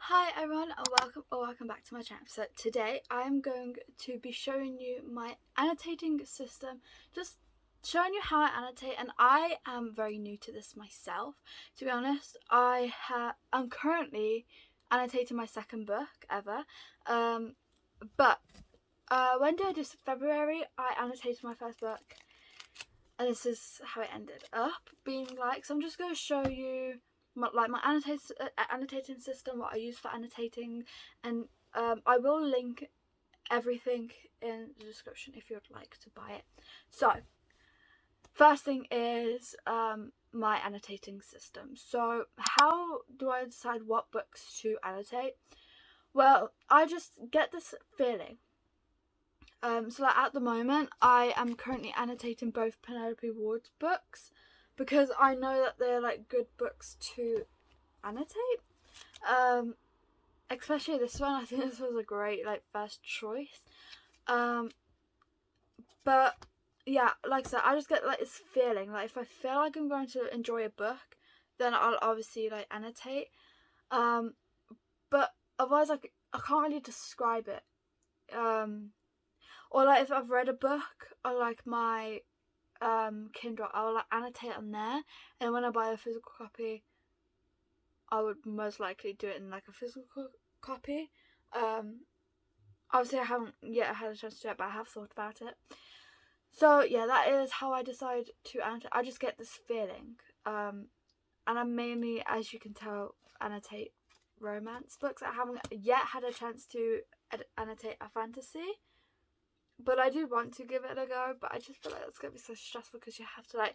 Hi everyone and welcome back to my channel. So today I'm going to be showing you my annotating system, just showing you how I annotate, and I am very new to this myself, to be honest. I'm currently annotating my second book ever, but when did I do this? February I annotated my first book, and this is how it ended up being like. So I'm just going to show you my annotating system, what I use for annotating, and I will link everything in the description if you'd like to buy it. So first thing is my annotating system. So how do I decide what books to annotate? Well, I just get this feeling. So like at the moment I am currently annotating both Penelope Ward's books because I know that they're like good books to annotate. Especially this one. I think this was a great like first choice. But yeah, like I said, I just get like this feeling like if I feel like I'm going to enjoy a book, then I'll obviously like annotate. But otherwise, like I can't really describe it. Or like if I've read a book on like my Kindle, I'll like annotate on there, and when I buy a physical copy, I would most likely do it in like a physical copy. Obviously I haven't yet had a chance to do it, but I have thought about it. So yeah, that is how I decide to annotate. I just get this feeling, and I mainly, as you can tell, annotate romance books. I haven't yet had a chance to annotate a fantasy, but I do want to give it a go. But I just feel like it's gonna be so stressful because you have to like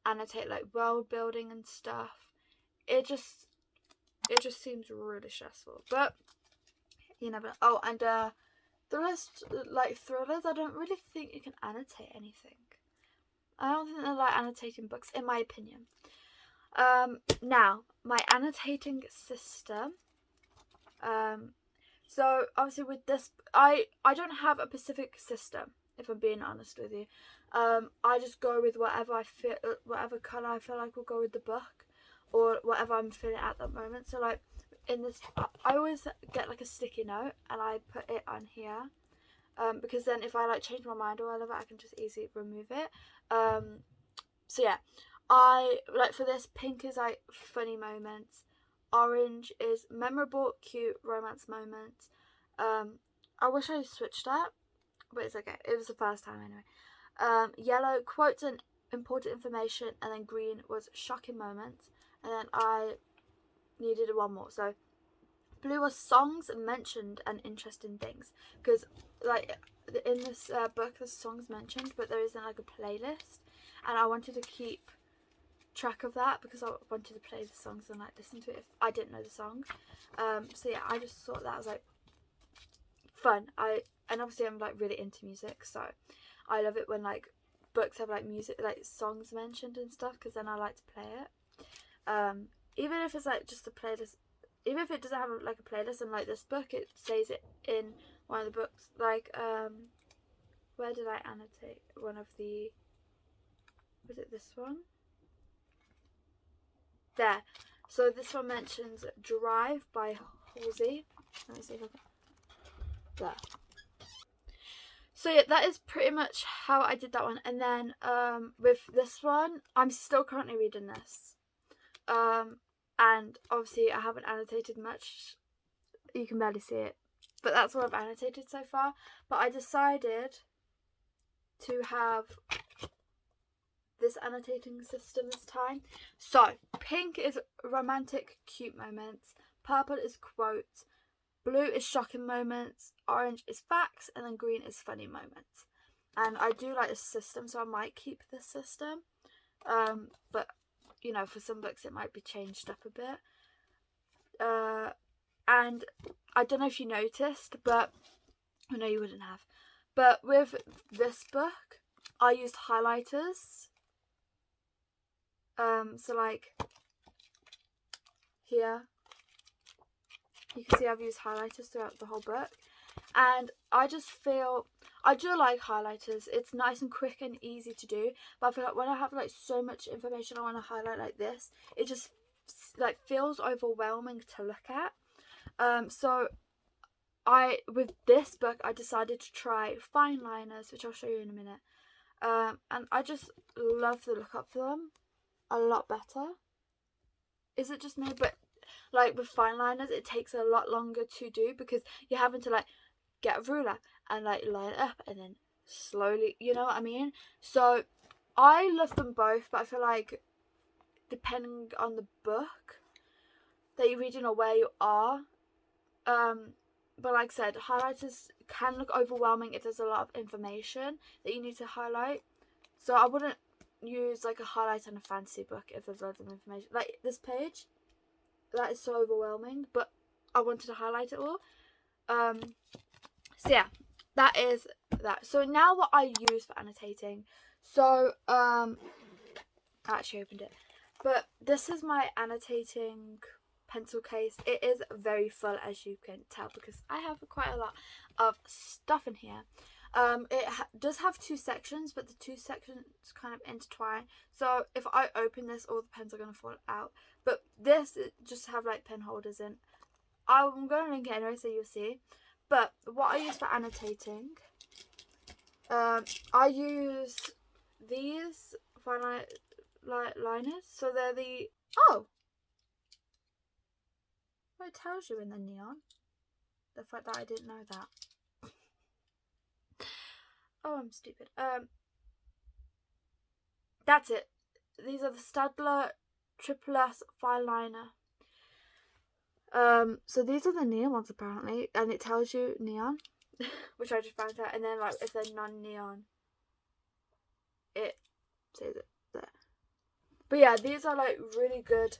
annotate like world building and stuff. It just seems really stressful. But you never know. Oh, and the rest, like thrillers, I don't really think you can annotate anything. I don't think they're like annotating books, in my opinion. Now my annotating system. So obviously with this, I don't have a specific system, if I'm being honest with you. I just go with whatever I feel, whatever colour I feel like will go with the book, or whatever I'm feeling at that moment. So like in this, I always get like a sticky note and I put it on here, because then if I like change my mind or whatever, I can just easily remove it. So yeah, I like for this, pink is like funny moments, orange is memorable, cute romance moments. I wish I switched that, but it's okay. It was the first time anyway. Yellow, quotes and important information, and then green was shocking moments, and then I needed one more. So blue was songs mentioned and interesting things, because like in this book there's songs mentioned, but there isn't like a playlist, and I wanted to keep track of that because I wanted to play the songs and like listen to it if I didn't know the songs. So yeah, I just thought that was like fun. And obviously I'm like really into music, so I love it when like books have like music, like songs mentioned and stuff, because then I like to play it. Even if it's like just a playlist, even if it doesn't have like a playlist, and like this book, it says it in one of the books. Like where did I annotate one of the, was it this one? There. So this one mentions Drive by Halsey. Let me see if I can. There. So yeah, that is pretty much how I did that one. And then with this one, I'm still currently reading this. And obviously I haven't annotated much. You can barely see it. But that's what I've annotated so far. But I decided to have this annotating system this time. So pink is romantic cute moments, purple is quotes, blue is shocking moments, orange is facts, and then green is funny moments. And I do like this system, so I might keep this system, but you know, for some books it might be changed up a bit. And I don't know if you noticed, but I know you wouldn't have, but with this book I used highlighters. So like here you can see I've used highlighters throughout the whole book, and I just feel, I do like highlighters. It's nice and quick and easy to do, but I feel like when I have like so much information I want to highlight like this, it just like feels overwhelming to look at. So with this book I decided to try Fineliners, which I'll show you in a minute. And I just love the look of them a lot better. Is it just me? But like with Fineliners, it takes a lot longer to do because you're having to like get a ruler and like line it up and then slowly, you know what I mean? So I love them both, but I feel like depending on the book that you're reading or where you are, but like I said, highlighters can look overwhelming if there's a lot of information that you need to highlight. So I wouldn't use like a highlight on a fantasy book if there's loads of information. Like this page, that is so overwhelming, but I wanted to highlight it all. So yeah, that is that. So now what I use for annotating. So I actually opened it, but this is my annotating pencil case. It is very full, as you can tell, because I have quite a lot of stuff in here. It does have two sections, but the two sections kind of intertwine. So if I open this, all the pens are going to fall out. But this, it just have like pen holders in. I'm going to link it anyway, so you'll see. But what I use for annotating, I use these liners. So they're the, oh, well, it tells you in the neon. The fact that I didn't know that. Oh, I'm stupid. That's it. These are the Staedtler Triplus Fineliner. So these are the neon ones apparently, and it tells you neon, which I just found out. And then like if they're non-neon, it says it there. But yeah, these are like really good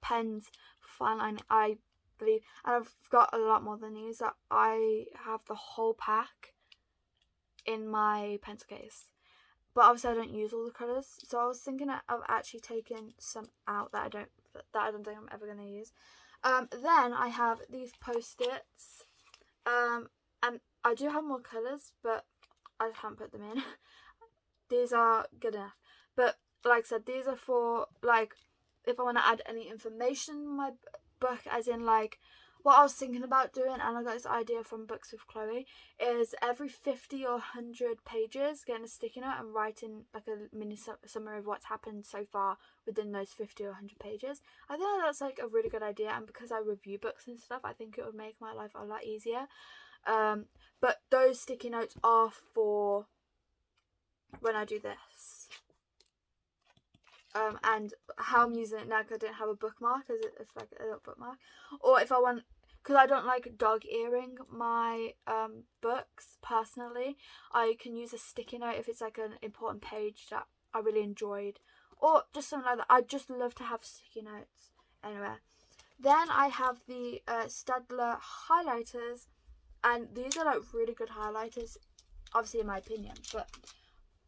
pens for finelining, I believe, and I've got a lot more than these. That I have the whole pack in my pencil case, but obviously I don't use all the colours, so I was thinking of actually taking some out that I don't think I'm ever going to use. Then I have these post-its, and I do have more colours, but I haven't put them in. These are good enough, but like I said, these are for like if I want to add any information in my book, as in like what I was thinking about doing, and I got this idea from Books with Chloe, is every 50 or 100 pages getting a sticky note and writing like a mini summary of what's happened so far within those 50 or 100 pages. I think that's like a really good idea, and because I review books and stuff, I think it would make my life a lot easier. But those sticky notes are for when I do this. And how I'm using it now, because I didn't have a bookmark, as it's like a little bookmark, or if I want, because I don't like dog earring my books personally, I can use a sticky note if it's like an important page that I really enjoyed, or just something like that. I just love to have sticky notes anywhere. Then I have the Staedtler Highlighters, and these are like really good highlighters, obviously in my opinion, but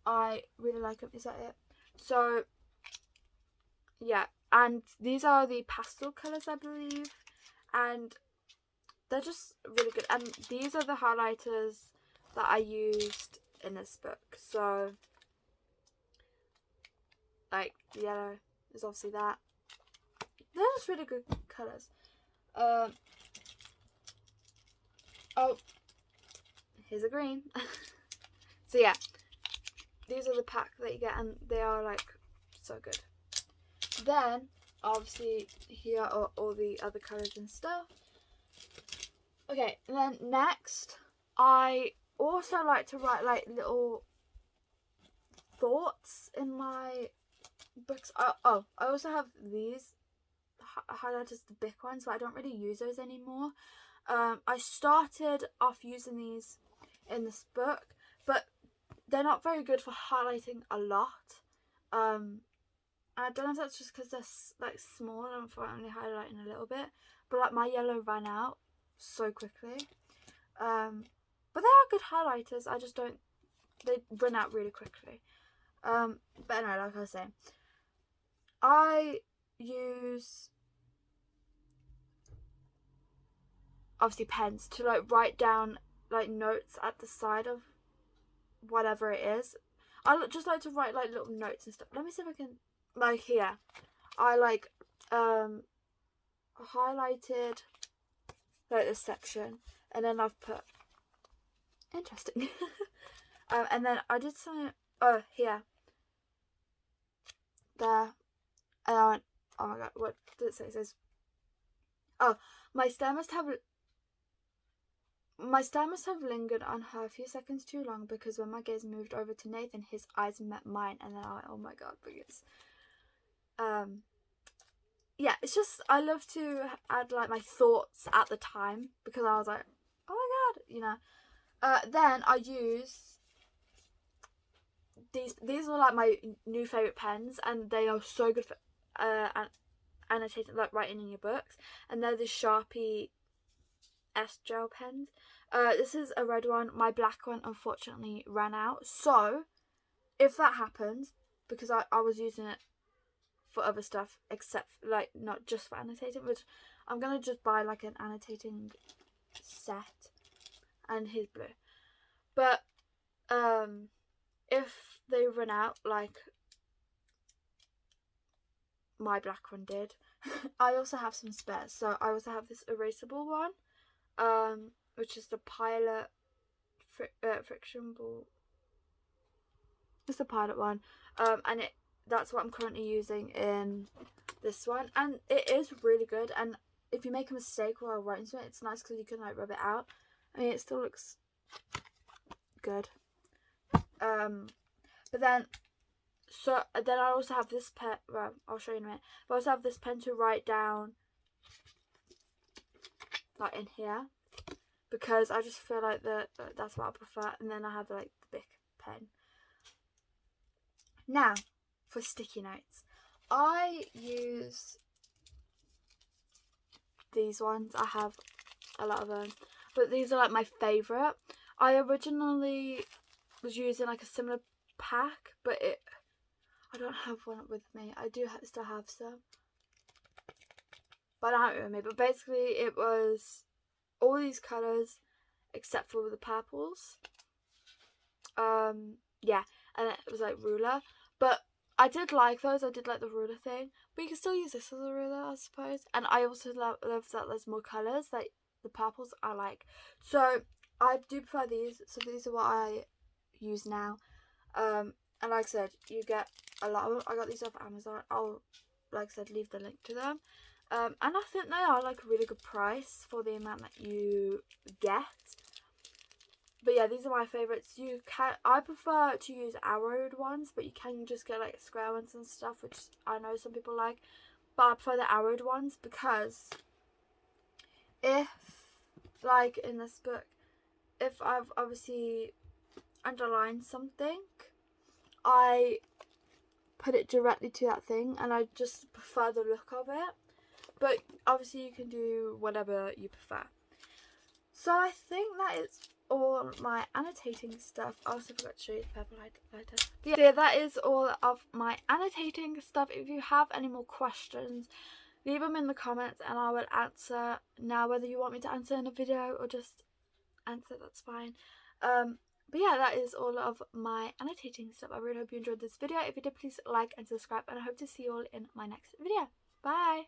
I really like them. Is that it? So yeah, and these are the pastel colours, I believe, and they're just really good. And these are the highlighters that I used in this book. So like yellow is obviously that. They're just really good colours. Oh, here's a green. So yeah, these are the pack that you get, and they are like so good. Then obviously here are all the other colours and stuff. Okay, and then next I also like to write like little thoughts in my books. I also have these highlighters, the big ones, but I don't really use those anymore. I started off using these in this book, but they're not very good for highlighting a lot. I don't know if that's just because they're like small and for only highlighting a little bit, but like my yellow ran out so quickly. But they are good highlighters, I just don't, they run out really quickly. But anyway, like I was saying, I use obviously pens to like write down like notes at the side of whatever it is. I just like to write like little notes and stuff. Let me see if I can, like here, I like highlighted like this section, and then I've put interesting. And then I did something, oh, here, there, and I went, oh my god, what does it say? It says, oh, my stare must have lingered on her a few seconds too long, because when my gaze moved over to Nathan, his eyes met mine, and then I went, oh my god, because yeah, it's just, I love to add like my thoughts at the time, because I was like, oh my god, you know. Then I use these are like my new favourite pens, and they are so good for annotating, like writing in your books, and they're the Sharpie S Gel Pens. This is a red one. My black one unfortunately ran out, so if that happens, because I was using it for other stuff, except like not just for annotating, which I'm gonna just buy like an annotating set, and here's blue. But if they run out like my black one did, I also have some spares. So I also have this erasable one, which is the Pilot friction ball. It's the Pilot one, and that's what I'm currently using in this one, and it is really good. And if you make a mistake while writing something, it's nice because you can like rub it out. I mean, it still looks good. But then I also have this pen. Well, I'll show you in a minute. But I also have this pen to write down like in here, because I just feel like that's what I prefer. And then I have like the big pen. Now for sticky notes, I use these ones. I have a lot of them, but these are like my favourite. I originally was using like a similar pack, but I don't have one with me. I do still have some, but I don't have it with me. But basically it was all these colours except for the purples. Yeah, and it was like ruler, but I did like those. I did like the ruler thing, but you can still use this as a ruler, I suppose. And I also love that there's more colours, like the purples I like. So I do prefer these. So these are what I use now. And like I said, you get a lot of them. I got these off Amazon. I'll, like I said, leave the link to them. And I think they are like a really good price for the amount that you get. But yeah, these are my favourites. I prefer to use arrowed ones, but you can just get like square ones and stuff, which I know some people like. But I prefer the arrowed ones, because if, like in this book, if I've obviously underlined something, I put it directly to that thing, and I just prefer the look of it. But obviously you can do whatever you prefer. So I think that is all my annotating stuff. I also forgot to show you the purple highlighter. But yeah, that is all of my annotating stuff. If you have any more questions, leave them in the comments and I will answer. Now, whether you want me to answer in a video or just answer, that's fine. But yeah, that is all of my annotating stuff. I really hope you enjoyed this video. If you did, please like and subscribe, and I hope to see you all in my next video. Bye!